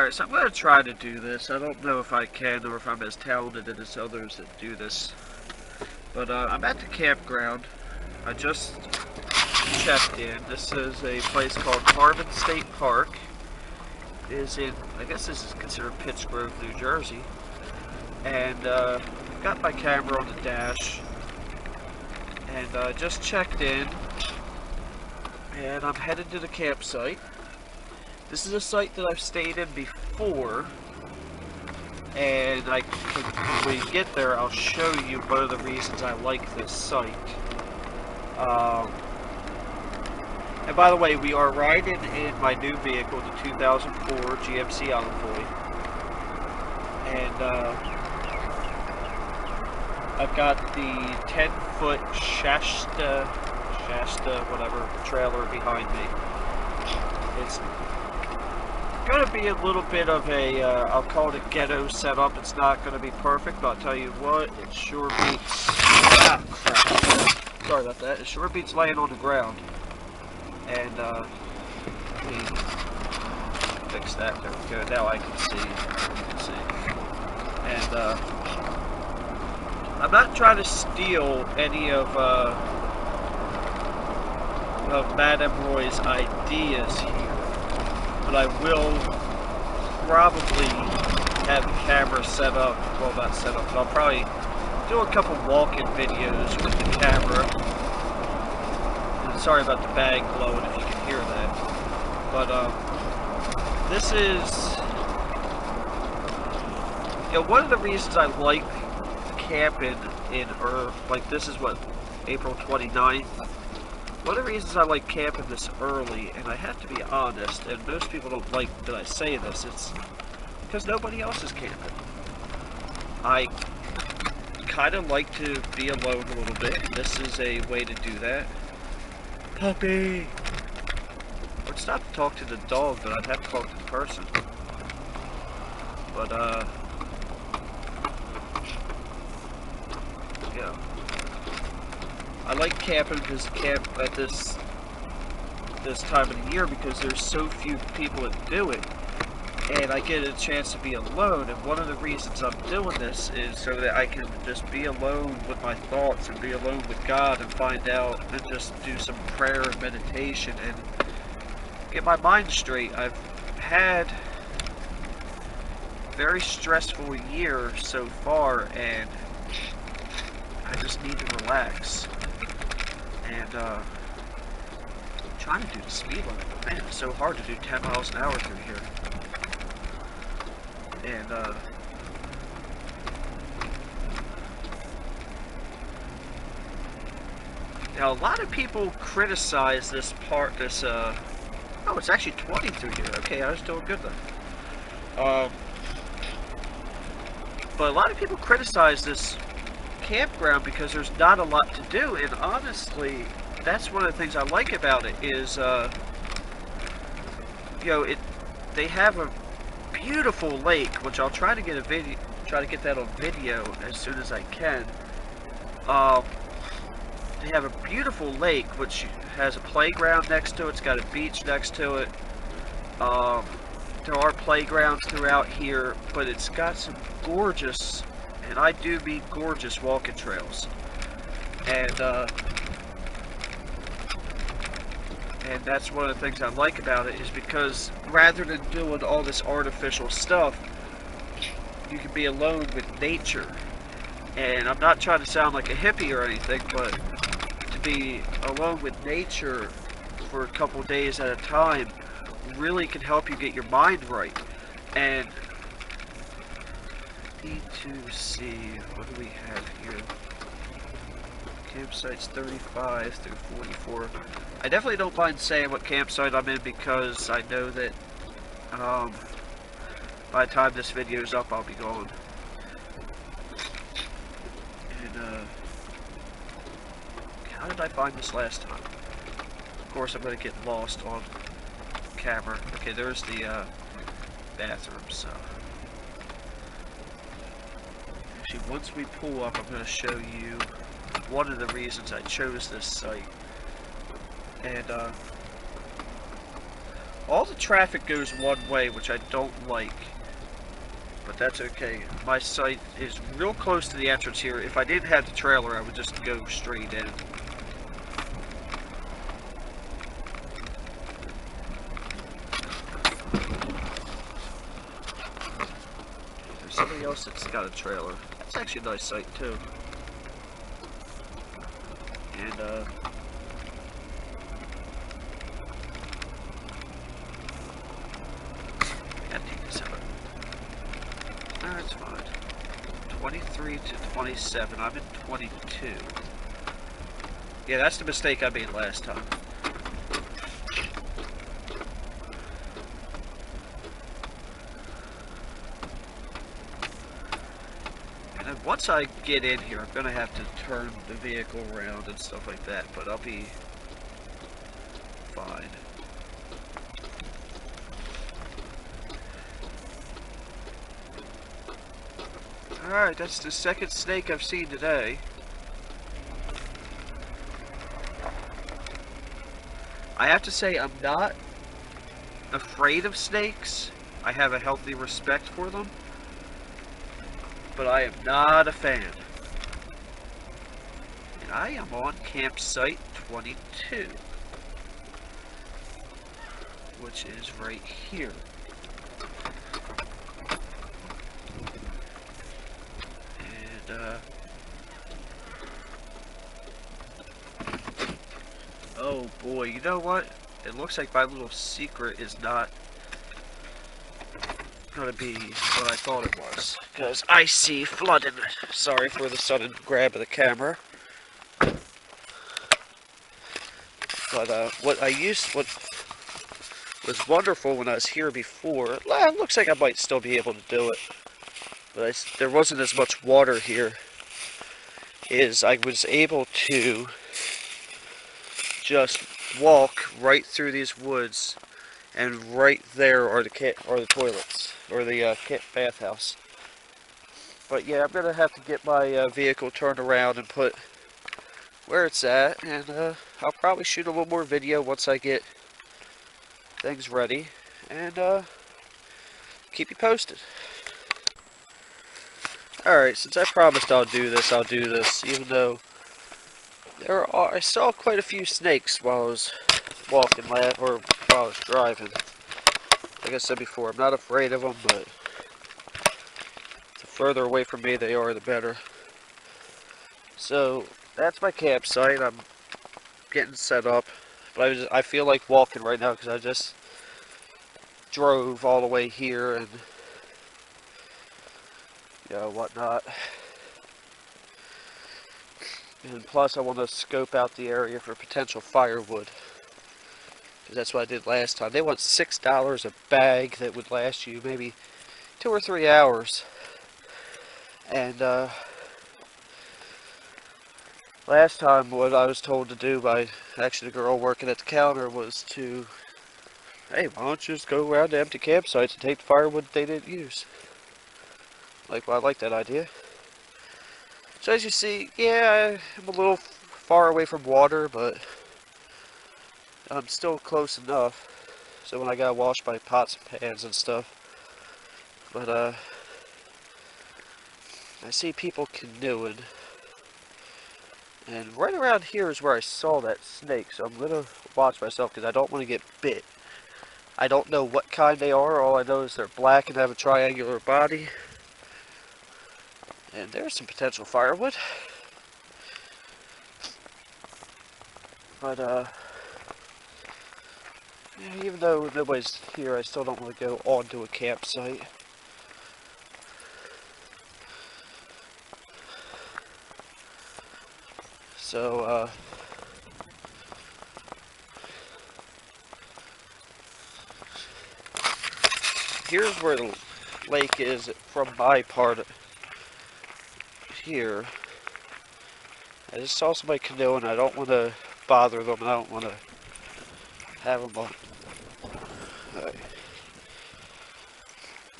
Alright, so I'm going to try to do this. I don't know if I can or if I'm as talented as others that do this. But I'm at the campground. I just checked in. This is a place called Harbin State Park. It is in, I guess this is considered Pitts Grove, New Jersey. And got my camera on the dash. And just checked in. And I'm headed to the campsite. This is a site that I've stayed in before, and when we get there, I'll show you one of the reasons I like this site. And by the way, we are riding in my new vehicle, the 2004 GMC Envoy, and I've got the 10-foot Shasta whatever trailer behind me. It's going to be a little bit of a, I'll call it a ghetto setup. It's not going to be perfect, but I'll tell you what, it sure beats, crap. Sorry about that. It sure beats laying on the ground. And, let me fix that. There we go. Now I can see. And, I'm not trying to steal any of Madame Roy's ideas here. But I will probably have the camera set up, well not set up, but I'll probably do a couple walk-in videos with the camera. And sorry about the bag blowing if you can hear that. But this is, you know, one of the reasons I like camping in like this is what, April 29th? One of the reasons I like camping this early, and I have to be honest, and most people don't like that I say this, it's because nobody else is camping. I kind of like to be alone a little bit, and this is a way to do that. Puppy! I'd stop to talk to the dog, but I'd have to talk to the person. But, yeah. I like camping because camp at this time of the year because there's so few people that do it, and I get a chance to be alone. And one of the reasons I'm doing this is so that I can just be alone with my thoughts and be alone with God and find out and just do some prayer and meditation and get my mind straight. I've had a very stressful year so far, and I just need to relax. And, I'm trying to do the speed limit, but man, it's so hard to do 10 miles an hour through here. And, now a lot of people criticize this part, oh, it's actually 20 through here. Okay, I was doing good then. But a lot of people criticize this campground because there's not a lot to do, and honestly that's one of the things I like about it is you know, they have a beautiful lake, which I'll try to get that on video as soon as I can. They have a beautiful lake which has a playground next to it. It's got a beach next to it. There are playgrounds throughout here, but it's got some gorgeous, and I do mean gorgeous, walking trails. And that's one of the things I like about it, is because rather than doing all this artificial stuff, you can be alone with nature. And I'm not trying to sound like a hippie or anything, but to be alone with nature for a couple days at a time really can help you get your mind right. And need to see, what do we have here? Campsites 35 through 44. I definitely don't mind saying what campsite I'm in because I know that by the time this video is up, I'll be gone. And how did I find this last time? Of course, I'm going to get lost on camera. Okay, there's the bathroom, so. Actually, once we pull up, I'm going to show you one of the reasons I chose this site. And All the traffic goes one way, which I don't like. But that's okay. My site is real close to the entrance here. If I didn't have the trailer, I would just go straight in. There's somebody else that's got a trailer. That's actually a nice site too. And empty this out. That's fine. 23 to 27. I'm in 22. Yeah, that's the mistake I made last time. And then once I get in here, I'm going to have to turn the vehicle around and stuff like that, but I'll be fine. Alright, that's the second snake I've seen today. I have to say, I'm not afraid of snakes. I have a healthy respect for them. But I am not a fan. And I am on campsite 22. Which is right here. Oh boy, you know what? It looks like my little secret is not gonna be what I thought it was. Because I see flooding. Sorry for the sudden grab of the camera. But what was wonderful when I was here before, it looks like I might still be able to do it. But there wasn't as much water here. Is I was able to just walk right through these woods, and right there are the toilets or the bathhouse. But yeah, I'm gonna have to get my vehicle turned around and put where it's at, and I'll probably shoot a little more video once I get things ready, and keep you posted. Alright, since I promised I'll do this, even though I saw quite a few snakes while I was walking, or while I was driving. Like I said before, I'm not afraid of them, but the further away from me they are, the better. So, that's my campsite. I'm getting set up, but I feel like walking right now because I just drove all the way here and whatnot. And plus I want to scope out the area for potential firewood, because that's what I did last time. They want $6 a bag that would last you maybe 2 or 3 hours. And last time what I was told to do by actually the girl working at the counter was to, hey, why don't you just go around to empty campsites and take the firewood they didn't use. Well, I like that idea. So as you see, yeah, I'm a little far away from water, but I'm still close enough. So when I gotta wash my pots and pans and stuff. But I see people canoeing. And right around here is where I saw that snake, so I'm gonna watch myself because I don't want to get bit. I don't know what kind they are. All I know is they're black and have a triangular body. And there's some potential firewood. But, even though nobody's here, I still don't want to go onto a campsite. So, here's where the lake is from my part here. I just saw somebody canoeing. I don't want to bother them. I don't want to have them on. Right.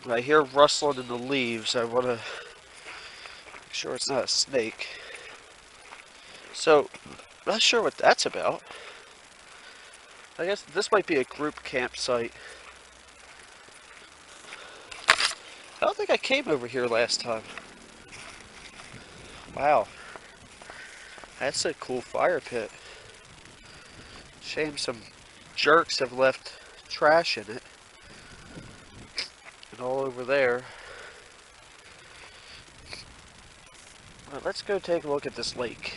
When I hear rustling in the leaves, I want to make sure it's not a snake. So, not sure what that's about. I guess this might be a group campsite. I don't think I came over here last time. Wow. That's a cool fire pit. Shame some jerks have left trash in it. And all over there. Well, let's go take a look at this lake.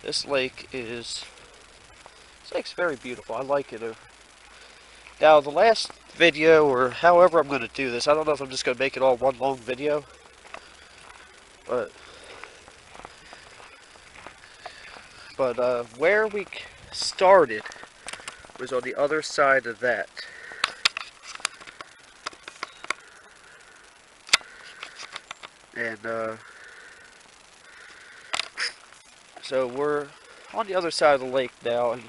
This lake's very beautiful. I like it. Now, the last video, or however I'm going to do this, I don't know if I'm just going to make it all one long video. But where we started was on the other side of that. And so we're on the other side of the lake now, and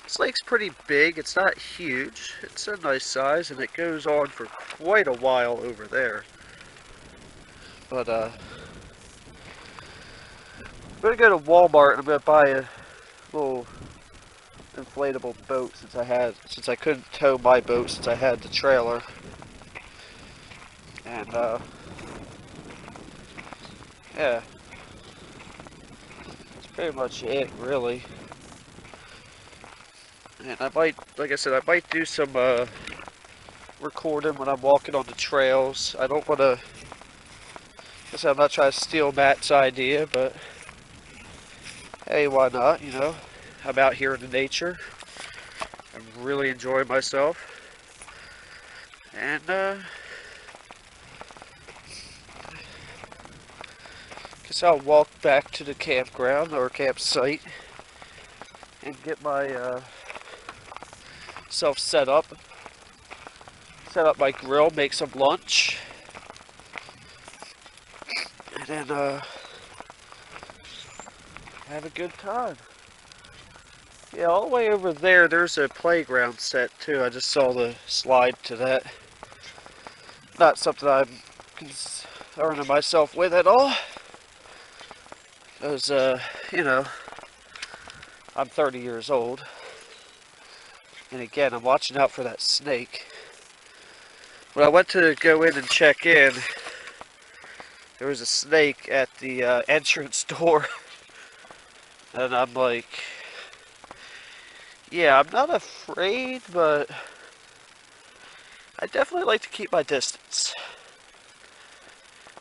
this lake's pretty big. It's not huge. It's a nice size, and it goes on for quite a while over there. But I'm gonna go to Walmart and I'm gonna buy a little inflatable boat since I couldn't tow my boat since I had the trailer. And yeah, that's pretty much it, really. And I might, like I said, I might do some recording when I'm walking on the trails. I don't want to, I guess I'm not trying to steal Matt's idea, but hey, why not, you know? I'm out here in the nature. I'm really enjoying myself. And guess I'll walk back to the campground or campsite and get my self set up my grill, make some lunch, and then have a good time. Yeah, all the way over there, there's a playground set too. I just saw the slide to that. Not something I'm concerning myself with at all, because you know, I'm 30 years old. And again, I'm watching out for that snake. When I went to go in and check in, there was a snake at the entrance door. And I'm like, yeah, I'm not afraid, but I definitely like to keep my distance.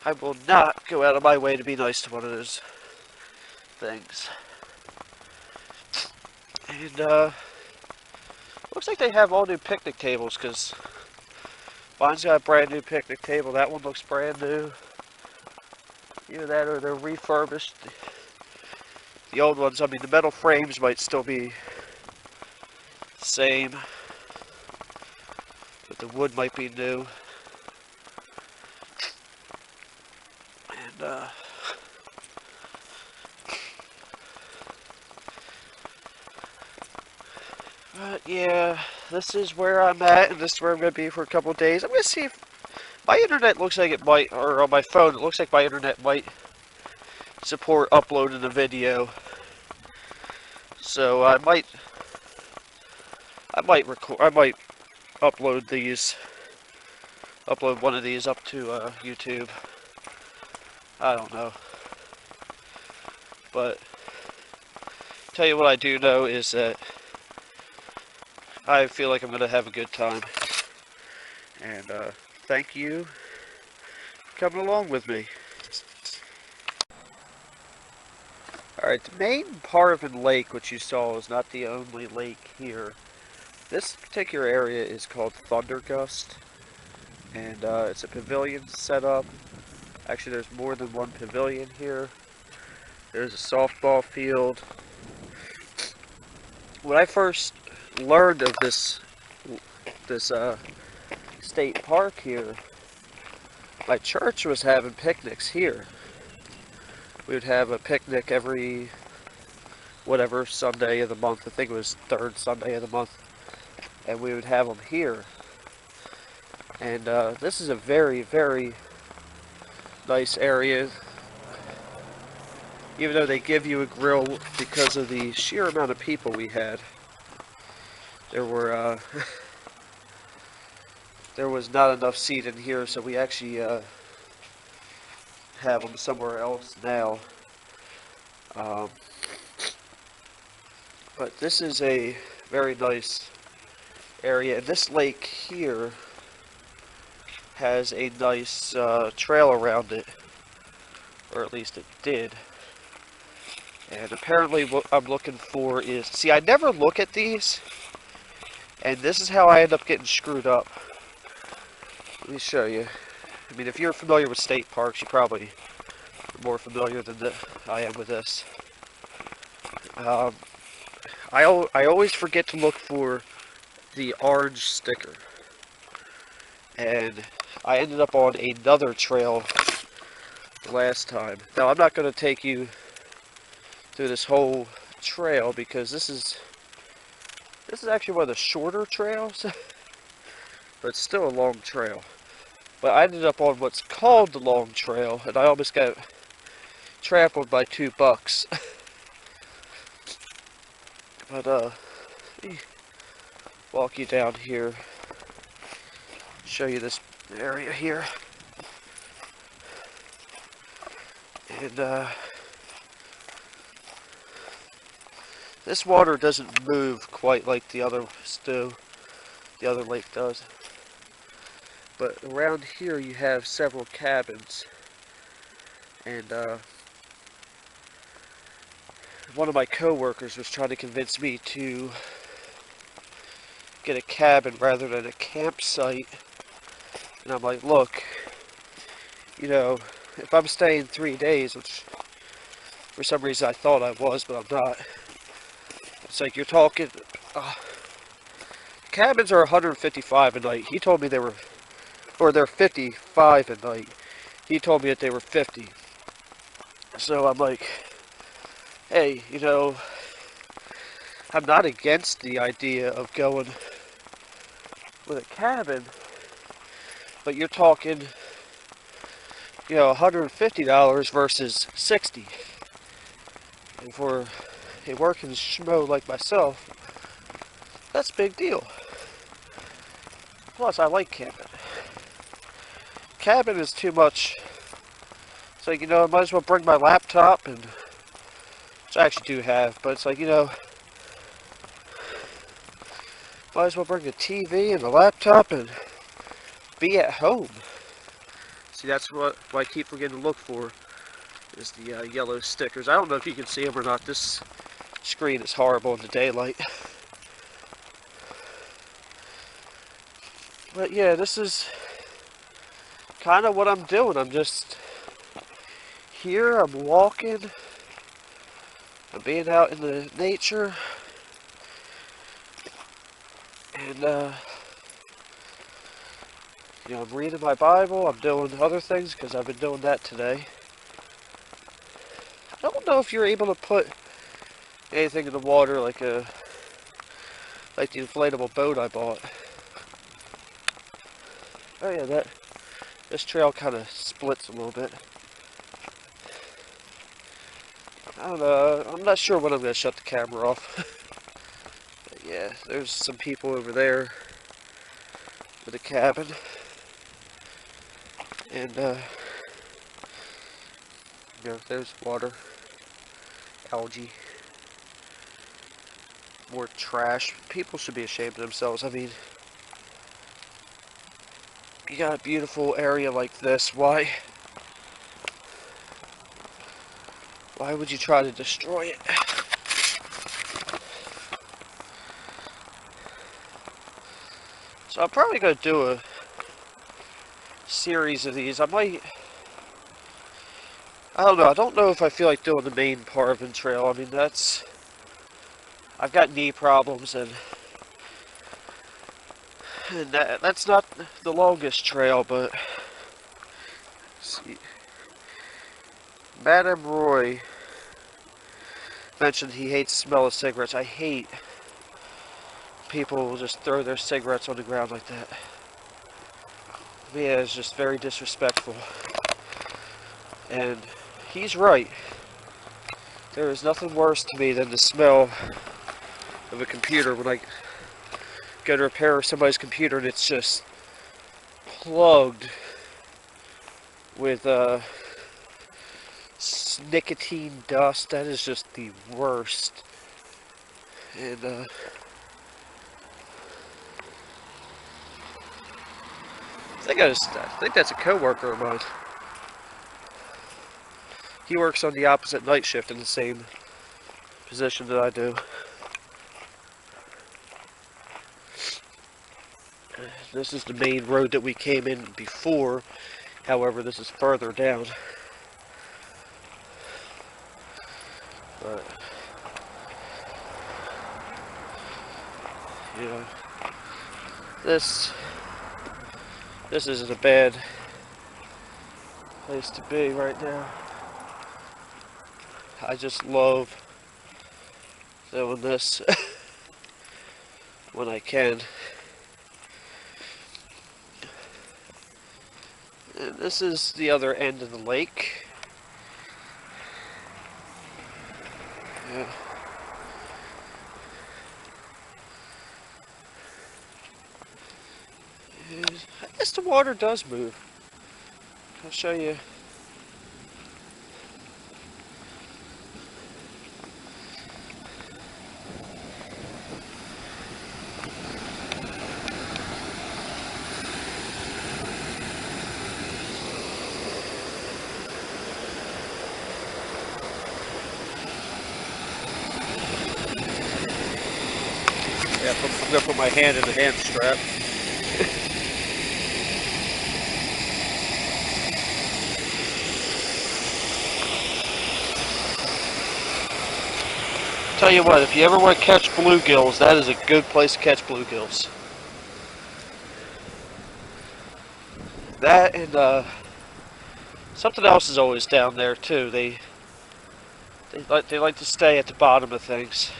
I will not go out of my way to be nice to one of those things. And looks like they have all new picnic tables, because mine's got a brand new picnic table. That one looks brand new. Either that or they're refurbished. The old ones, I mean, the metal frames might still be the same, but the wood might be new. And but yeah, this is where I'm at, and this is where I'm going to be for a couple of days. I'm going to see if my internet looks like it might, or on my phone, it looks like my internet might support uploading a video. So I might upload one of these up to YouTube. I don't know. But tell you what I do know is that I feel like I'm going to have a good time. And thank you for coming along with me. Alright, the main Parvin Lake, which you saw, is not the only lake here. This particular area is called Thundergust. And it's a pavilion set up. Actually, there's more than one pavilion here. There's a softball field. When I first learned of this state park here, my church was having picnics here. We would have a picnic every whatever Sunday of the month. I think it was third Sunday of the month, and we would have them here. And this is a very, very nice area. Even though they give you a grill because of the sheer amount of people we had. there were there was not enough seed in here, so we actually have them somewhere else now. Um, but this is a very nice area, and this lake here has a nice trail around it, or at least it did. And apparently what I'm looking for is, see, I never look at these, and this is how I end up getting screwed up. Let me show you. I mean, if you're familiar with state parks, you probably are more familiar than I am with this. I always forget to look for the orange sticker. And I ended up on another trail last time. Now, I'm not going to take you through this whole trail because this is actually one of the shorter trails, but it's still a long trail. But I ended up on what's called the long trail, and I almost got trampled by 2 bucks. But let me walk you down here, show you this area here, and this water doesn't move quite like the other lake does. But around here you have several cabins, and one of my co-workers was trying to convince me to get a cabin rather than a campsite. And I'm like, look, you know, if I'm staying 3 days, which for some reason I thought I was, but I'm not. It's like you're talking, cabins are 155 a night. He told me they were, or they're 55 a night. He told me that they were 50. So I'm like, hey, you know, I'm not against the idea of going with a cabin, but you're talking, you know, $150 versus $60. And for a working schmo like myself, that's a big deal. Plus, I like camping. Cabin is too much. It's like, you know, I might as well bring my laptop, and which I actually do have, but it's like, you know, might as well bring a TV and a laptop and be at home. See, that's what I keep forgetting to look for, is the yellow stickers. I don't know if you can see them or not. This screen is horrible in the daylight. But yeah, this is kind of what I'm doing. I'm just here, I'm walking, I'm being out in the nature, and you know, I'm reading my Bible, I'm doing other things because I've been doing that today. I don't know if you're able to put anything in the water like the inflatable boat I bought. Oh yeah, this trail kind of splits a little bit. I don't know, I'm not sure when I'm going to shut the camera off. But yeah, there's some people over there with a cabin. And, you know, there's water, algae, more trash. People should be ashamed of themselves. I mean, you got a beautiful area like this, why would you try to destroy it? So I'm probably going to do a series of these. I don't know. I don't know if I feel like doing the main Parvin Trail. I mean, I've got knee problems, and that's not the longest trail, but let's see. Madame Roy mentioned he hates the smell of cigarettes. I hate people who just throw their cigarettes on the ground like that. Yeah, it's just very disrespectful. And he's right. There is nothing worse to me than the smell of a computer when go to repair somebody's computer and it's just plugged with nicotine dust. That is just the worst. And I think that's a coworker of mine. He works on the opposite night shift in the same position that I do. This is the main road that we came in before. However, this is further down. But, you know, this isn't a bad place to be right now. I just love doing this when I can. And this is the other end of the lake. Yeah. And I guess the water does move. I'll show you. Yeah, I'm gonna put my hand in the hand strap. Tell you what, if you ever want to catch bluegills, that is a good place to catch bluegills. That and something else is always down there too. They like to stay at the bottom of things.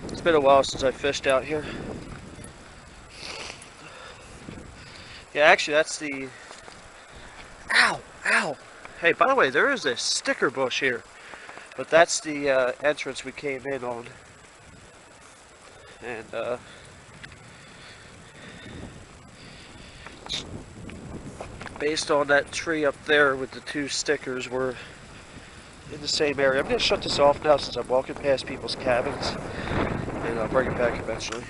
It's been a while since I fished out here. Yeah, actually that's the... Ow! Ow! Hey, by the way, there is a sticker bush here. But that's the entrance we came in on. And based on that tree up there with the two stickers, we're in the same area. I'm going to shut this off now since I'm walking past people's cabins, and I'll bring it back eventually.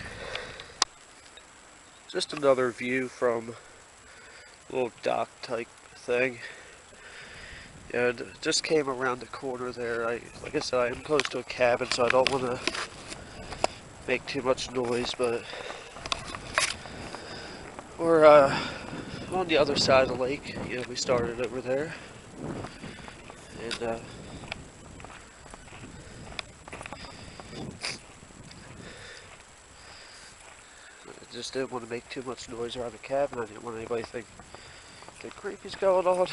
Just another view from a little dock type thing. And just came around the corner there. Like I said, I am close to a cabin, so I don't want to make too much noise, but we're on the other side of the lake. You know, we started over there, and I just didn't want to make too much noise around the cabin. I didn't want anybody to think the creepy's going on.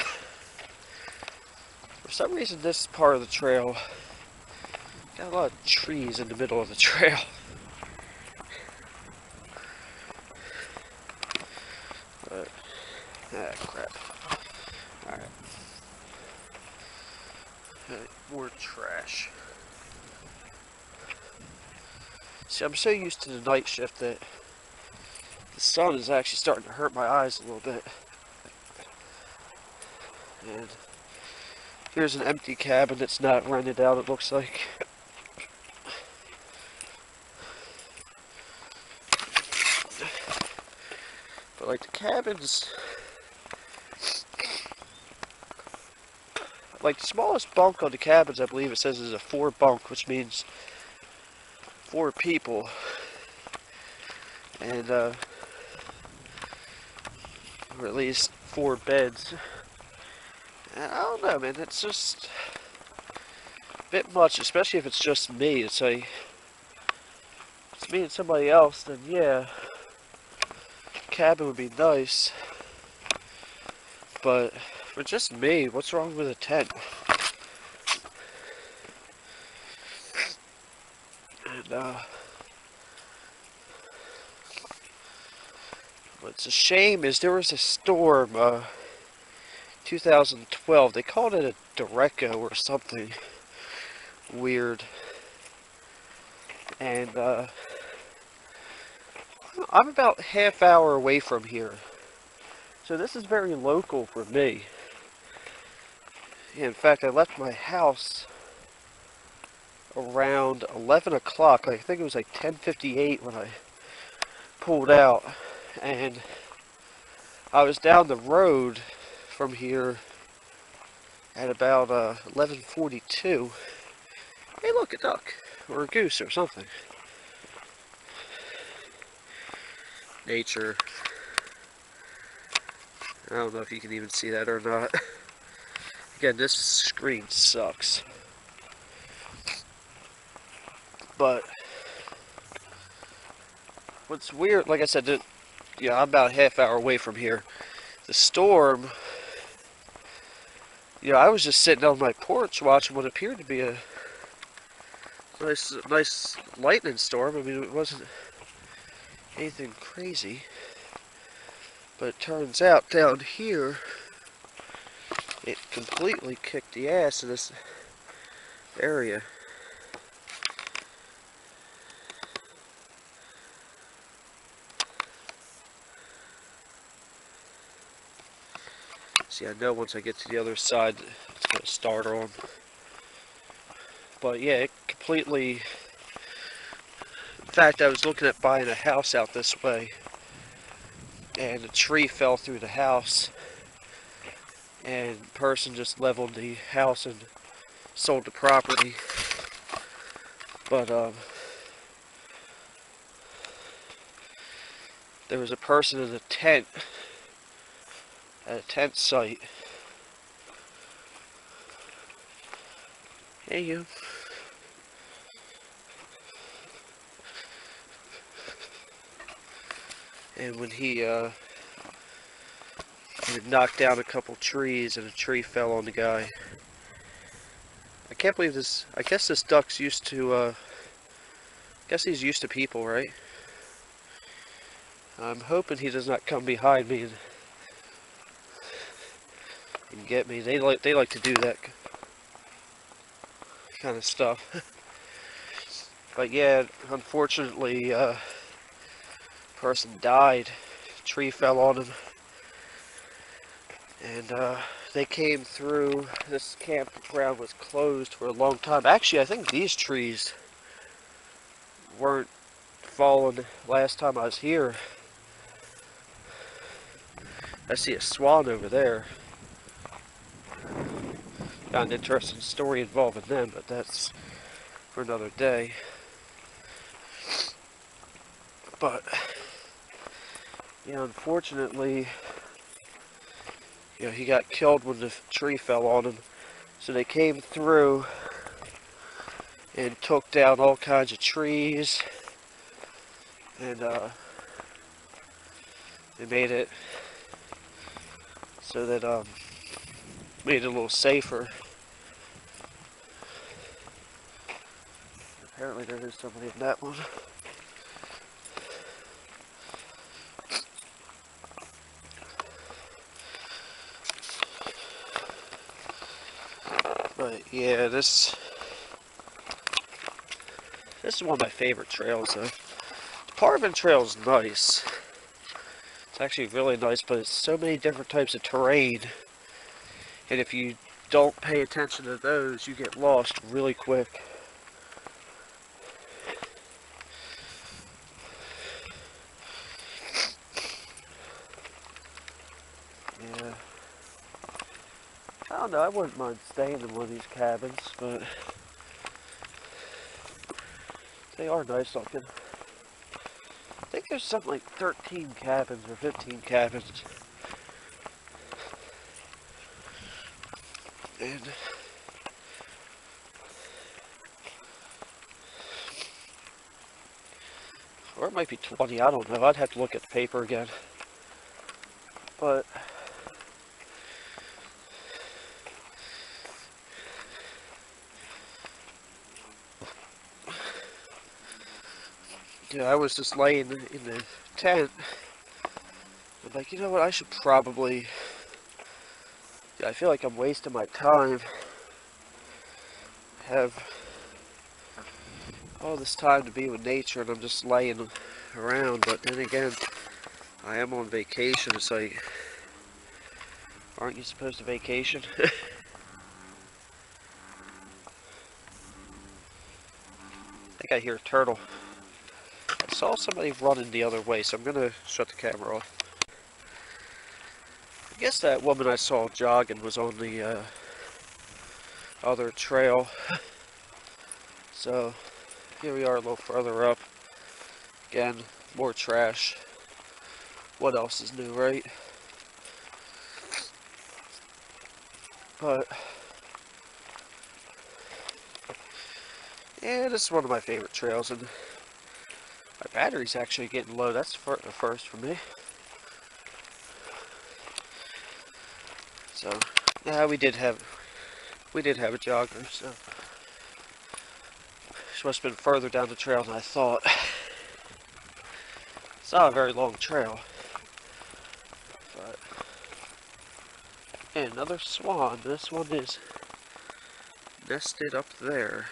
For some reason, this part of the trail got a lot of trees in the middle of the trail. But, crap. Alright. More trash. See, I'm so used to the night shift that the sun is actually starting to hurt my eyes a little bit. And here's an empty cabin that's not rented out, it looks like. But like the cabins, like the smallest bunk on the cabins, I believe it says is a 4 bunk, which means 4 people. And or at least 4 beds. And I don't know, man, it's just a bit much, especially if it's just me. It's like, if it's me and somebody else, then yeah, cabin would be nice. But for just me, what's wrong with a tent? And what's a shame is there was a storm, 2012. They called it a derecho or something weird. And I'm about half hour away from here. So this is very local for me. In fact, I left my house around 11 o'clock. I think it was like 10:58 when I pulled out. And I was down the road from here at about 11:42. Hey, look, a duck. Or a goose or something. Nature. I don't know if you can even see that or not. Again, this screen sucks. But what's weird, like I said, I'm about a half hour away from here. The storm, I was just sitting on my porch watching what appeared to be a nice lightning storm. I mean, it wasn't anything crazy. But it turns out down here, it completely kicked the ass in this area. See, I know once I get to the other side, it's going to start on. But yeah, it completely... In fact, I was looking at buying a house out this way, and a tree fell through the house, and the person just leveled the house and sold the property. But there was a person in a tent at a tent site. Hey, you. And when he knocked down a couple trees and a tree fell on the guy. I can't believe this. I guess this duck's used to, I guess he's used to people, right? I'm hoping he does not come behind me and get me. They like to do that kind of stuff. But yeah, unfortunately, person died. A tree fell on him, and they came through. This campground was closed for a long time. Actually, I think these trees weren't fallen last time I was here. I see a swan over there. Got an interesting story involving them, but that's for another day. But yeah, unfortunately, he got killed when the tree fell on him. So they came through and took down all kinds of trees, and they made it so that made it a little safer. Apparently there is somebody in that one. But yeah, this is one of my favorite trails though. Parvin Trail is nice. It's actually really nice, but it's so many different types of terrain. And if you don't pay attention to those, you get lost really quick. Yeah. I don't know, I wouldn't mind staying in one of these cabins, but they are nice looking. I think there's something like 13 cabins or 15 cabins. And or it might be 20, I don't know. I'd have to look at the paper again. But I was just laying in the tent. I'm like, you know what, I should probably... I feel like I'm wasting my time. all this time to be with nature and I'm just laying around, but then again, I am on vacation. It's like, aren't you supposed to vacation? I think I hear a turtle. I saw somebody running the other way, so I'm gonna shut the camera off. I guess that woman I saw jogging was on the other trail. So here we are a little further up. Again, more trash. What else is new, right? But yeah, this is one of my favorite trails, and my battery's actually getting low. That's the first for me. So yeah, we did have a jogger. So she must have been further down the trail than I thought. It's not a very long trail. But and another swan. This one is nested up there.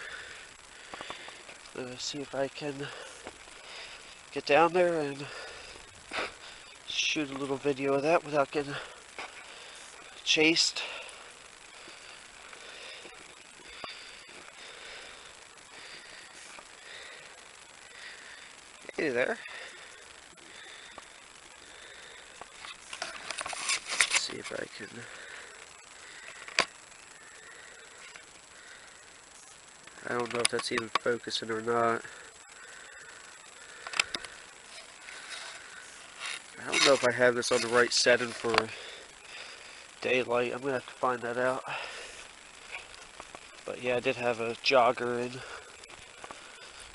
Let's see if I can get down there and shoot a little video of that without getting chased. Hey there. Let's see if I can. I don't know if that's even focusing or not. I don't know if I have this on the right setting for daylight. I'm gonna have to find that out. But yeah, I did have a jogger in,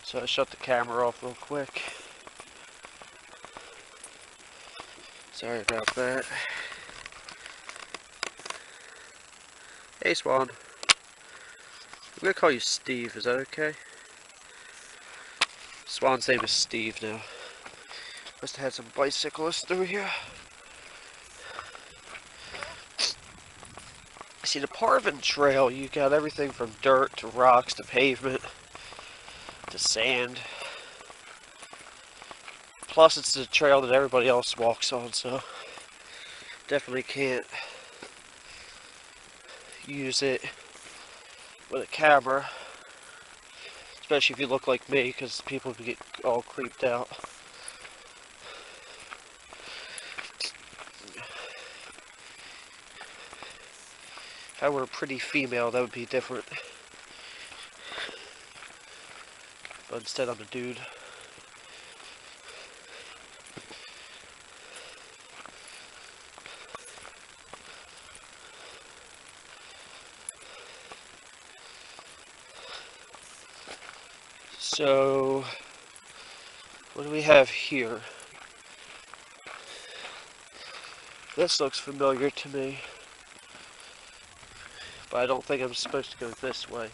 so I shut the camera off real quick. Sorry about that. Hey Swan. I'm gonna call you Steve, is that okay? Swan's name is Steve now. Must have had some bicyclists through here. See, the Parvin Trail, you got everything from dirt to rocks to pavement to sand. Plus, it's the trail that everybody else walks on, so definitely can't use it with a camera, especially if you look like me, because people can get all creeped out. If I were a pretty female, that would be different. But instead, I'm a dude. So, what do we have here? This looks familiar to me, but I don't think I'm supposed to go this way,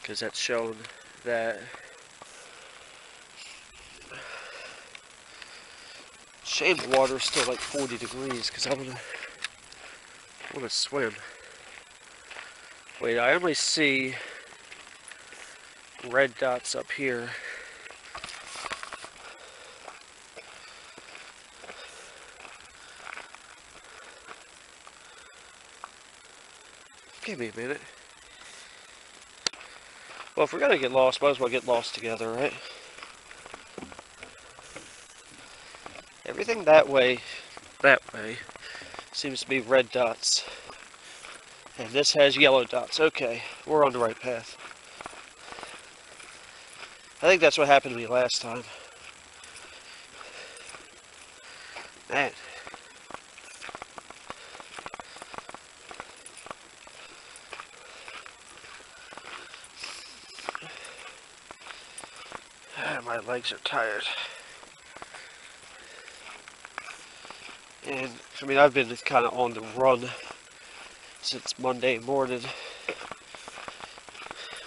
because that's showing that shame the water's still like 40 degrees, because I want to swim. Wait, I only see red dots up here. Give me a minute. Well, if we're gonna get lost, might as well get lost together, right? Everything that way, seems to be red dots. And this has yellow dots. Okay, we're on the right path. I think that's what happened to me last time. Man. My legs are tired. And, I mean, I've been kind of on the run since Monday morning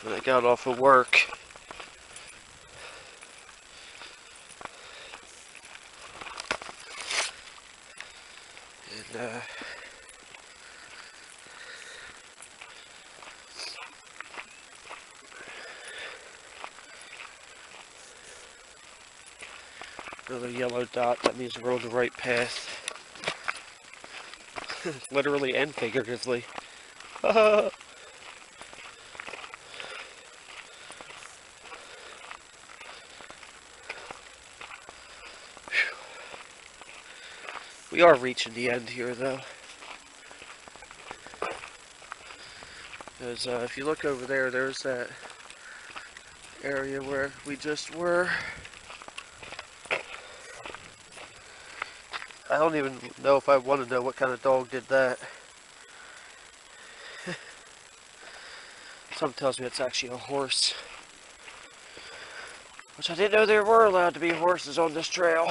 when I got off of work. And, Another yellow dot, that means we're on the right path. Literally and figuratively. We are reaching the end here, though. Because if you look over there, there's that area where we just were. I don't even know if I want to know what kind of dog did that. Something tells me it's actually a horse. Which I didn't know there were allowed to be horses on this trail.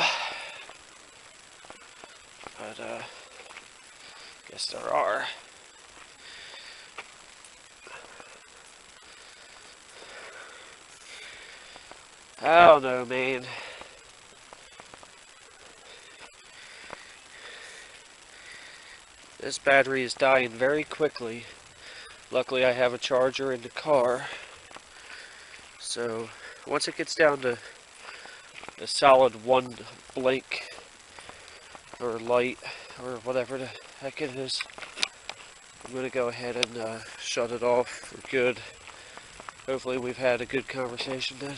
But, guess there are. I don't know, man. This battery is dying very quickly. Luckily I have a charger in the car. So once it gets down to a solid one blink or light or whatever the heck it is, I'm going to go ahead and shut it off for good. Hopefully we've had a good conversation then.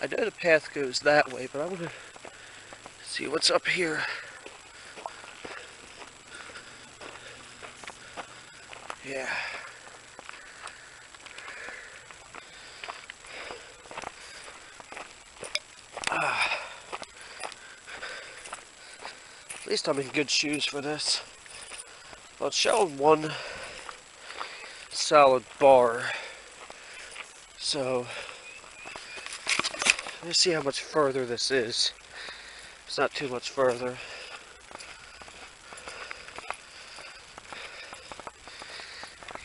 I know the path goes that way, but I'm going to see what's up here. Yeah. At least I'm in good shoes for this. Well, it's showing one solid bar. So, let's see how much further this is. It's not too much further.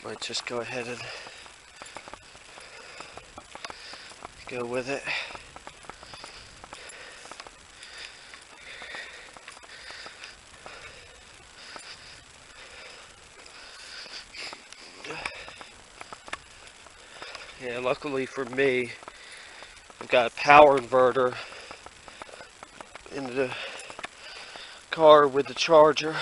Might just go ahead and go with it. Yeah, luckily for me, I've got a power inverter in the car with the charger.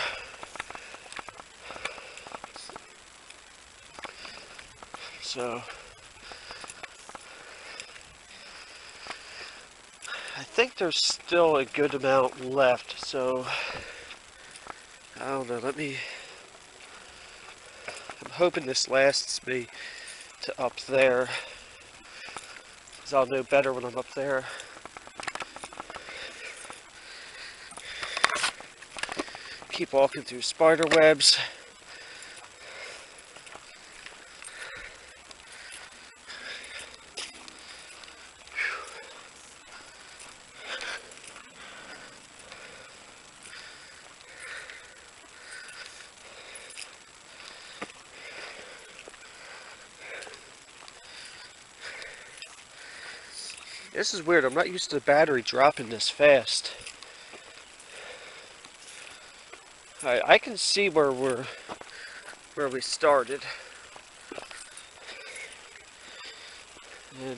So I think there's still a good amount left, so I don't know, I'm hoping this lasts me to up there, because I'll know better when I'm up there. Keep walking through spider webs. This is weird, I'm not used to the battery dropping this fast. I can see where we started. And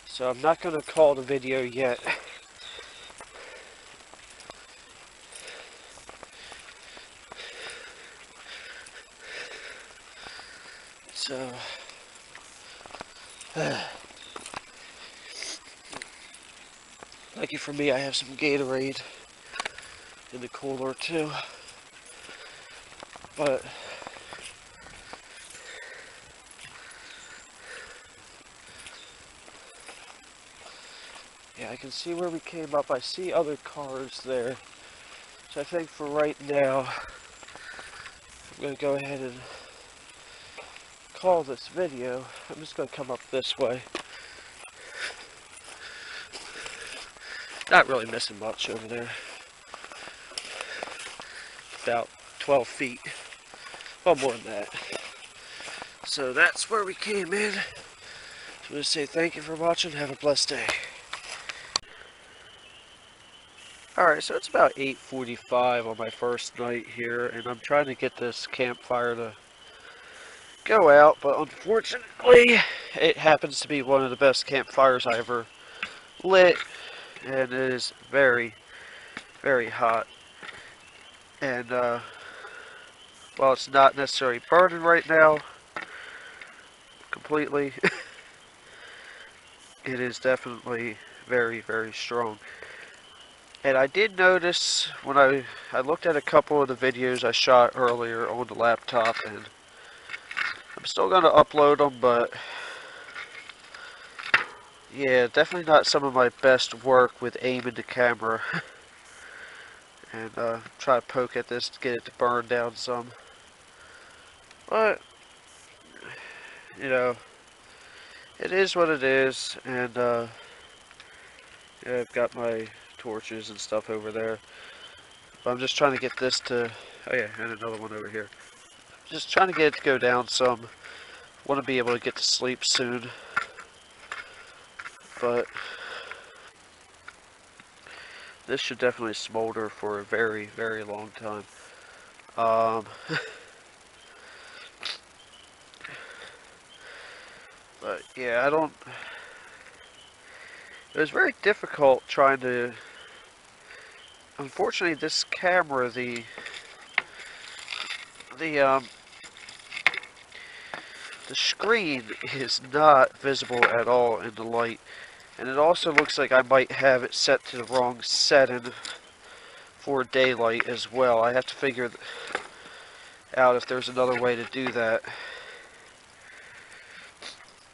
so I'm not going to call the video yet. So lucky for me, I have some Gatorade in the cooler too. But yeah, I can see where we came up. I see other cars there. So I think for right now, I'm going to go ahead and call this video. I'm just going to come up this way. Not really missing much over there. About 12 feet. Well, more than that. So that's where we came in. So I'm going to say thank you for watching. Have a blessed day. Alright, so it's about 8:45 on my first night here, and I'm trying to get this campfire to go out, but unfortunately, it happens to be one of the best campfires I ever lit, and it is very, very hot. And, while it's not necessarily burning right now, completely, it is definitely very, very strong. And I did notice when I looked at a couple of the videos I shot earlier on the laptop, and I'm still going to upload them, but yeah, definitely not some of my best work with aiming the camera. And try to poke at this to get it to burn down some. But, you know, it is what it is, and yeah, I've got my torches and stuff over there. But I'm just trying to get this to, oh yeah, and another one over here. Just trying to get it to go down some. Want to be able to get to sleep soon. But this should definitely smolder for a very, very long time. But yeah, it was very difficult trying to, unfortunately this camera, the screen is not visible at all in the light. And it also looks like I might have it set to the wrong setting for daylight as well. I have to figure out if there's another way to do that.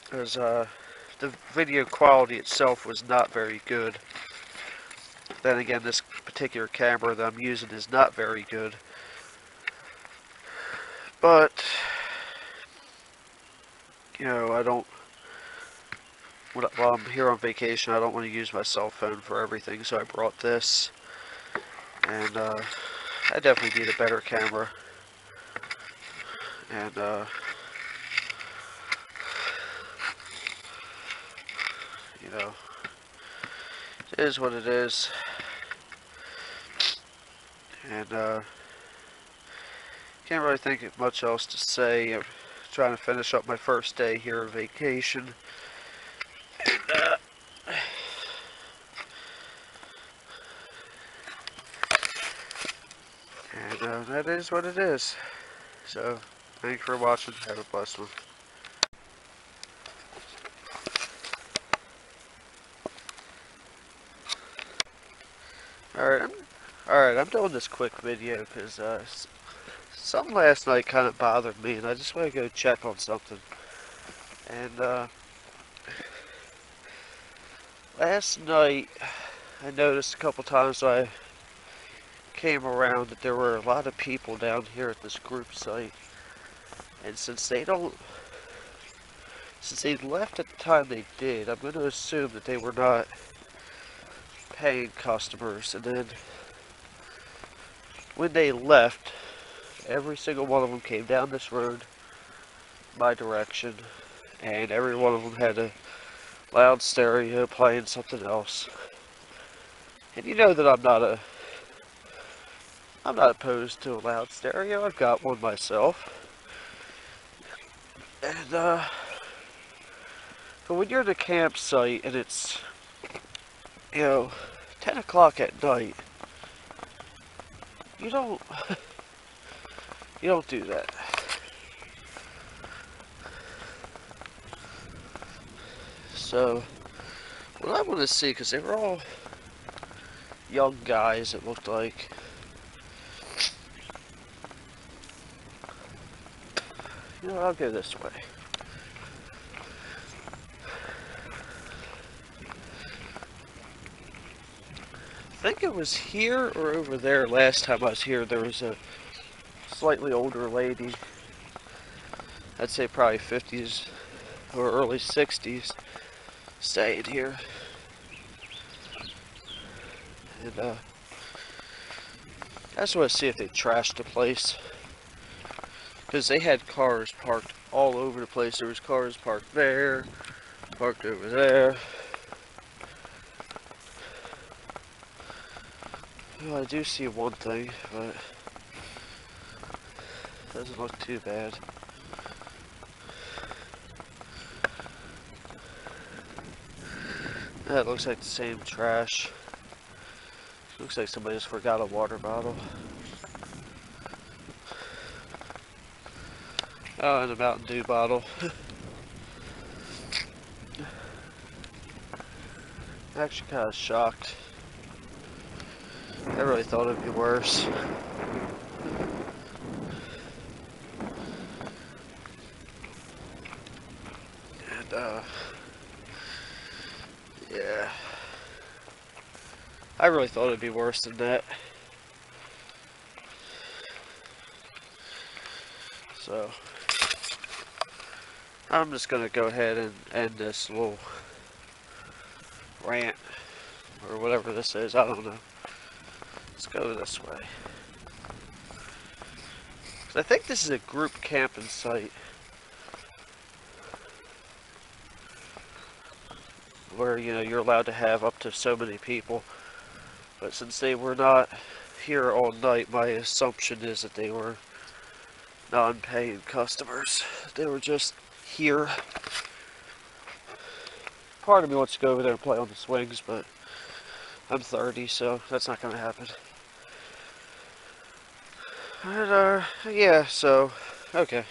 Because the video quality itself was not very good. Then again, this particular camera that I'm using is not very good. But, you know, while I'm here on vacation, I don't want to use my cell phone for everything, so I brought this. And I definitely need a better camera. And you know, it is what it is. And can't really think of much else to say. I'm trying to finish up my first day here on vacation. And that is what it is. So, thanks for watching. Have a blessed one. Alright, I'm doing this quick video because something last night kind of bothered me, and I just want to go check on something. And last night, I noticed a couple times I came around that there were a lot of people down here at this group site. And since they left at the time they did, I'm going to assume that they were not paying customers. And then when they left, every single one of them came down this road my direction, and every one of them had a loud stereo playing something else. And you know that I'm not opposed to a loud stereo. I've got one myself. And but when you're in a campsite and it's, you know, 10 o'clock at night, you don't do that. So what I want to see, because they were all young guys, it looked like. You know, I'll go this way. I think it was here or over there last time I was here. There was a slightly older lady, I'd say probably 50s or early 60s, staying here. And I just want to see if they trashed the place, because they had cars parked all over the place. There was cars parked there, parked over there. Well, I do see one thing, but it doesn't look too bad. That looks like the same trash. Looks like somebody just forgot a water bottle. Oh, and a Mountain Dew bottle. I'm actually kind of shocked. I really thought it'd be worse. And, yeah. I really thought it'd be worse than that. So, I'm just gonna go ahead and end this little rant, or whatever this is, I don't know. Let's go this way. I think this is a group camping site where, you know, you're allowed to have up to so many people. But since they were not here all night, my assumption is that they were non-paying customers. They were just here. Part of me wants to go over there and play on the swings, but I'm 30, so that's not going to happen. But, yeah, so, okay.